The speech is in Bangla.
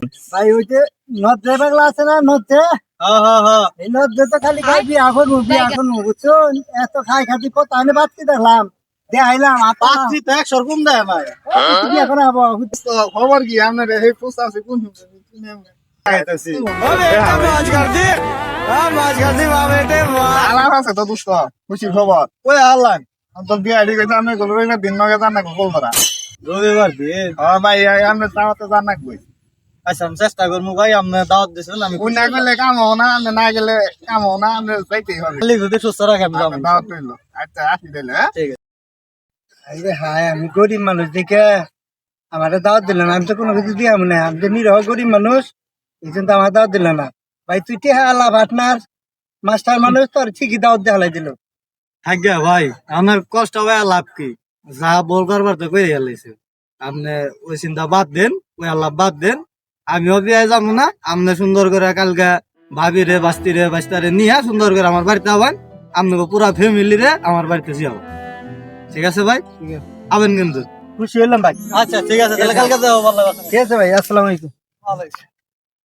ভাই ওই যে নদে পাগলা আছে না নদে এই নদে তো খালি খাই বিয়া এখন বুঝছো এত খাই খাতি কত আমি বাচ্চি দেখলাম দেখাইলাম পাচ্ছি তো 100 কম দেয় ভাই। তুমি এখন আবো তো খবর কি আপনার এই পোস্ট আছে কোন খাইতেছি আলাপ আছে তো দুষ্ট খুশি খবর ওই আল্লাহ তো বিয়া ঠিক আছে আমি গেল রবিবার দিন নগে জানা কল করা রবিবার দিন হ্যাঁ ভাই আমরা তাওতে জানা কই আচ্ছা আমি চেষ্টা করবো ভাই আপনি দাওয়াত দিয়েছেন আমি ওই না গেলে কাম হও না আমি না গেলে কাম হও না আমি যাইতেই হবে খালি যদি সুস্থ রাখে আমি যাবো দাওয়াত হইলো আচ্ছা আসি দিলে হ্যাঁ ঠিক আছে আরে হায় আমি গরিব মানুষ দেখে আমার দাওয়াত দিল না আমি তো কোনো কিছু দিয়াম না আমি তো নিরহ গরিব মানুষ এই জন্য তো আমার দাওয়াত দিল না ভাই তুই টেহা আলা ভাটনার মাস্টার মানুষ তোর ঠিকই দাওয়াত দেখালাই দিল থাকবে ভাই আমার কষ্ট হবে লাভ কি যা বলবার বার তো করে গেলাইছে আপনি ওই চিন্তা বাদ দেন ওই আল্লাহ বাদ দেন আমিও বিয়ে যাবো না আপনি সুন্দর করে কালকে ভাবি রে বাস্তারে নিয়ে সুন্দর করে আমার বাড়িতে আবেন আপনাকে পুরা ফ্যামিলি রে আমার বাড়িতে যাবো ঠিক আছে ভাই আবেন কিন্তু খুশি হলাম ভাই আচ্ছা ঠিক আছে তাহলে কালকে যাবো ভালো কথা ঠিক আছে ভাই আসসালামু আলাইকুম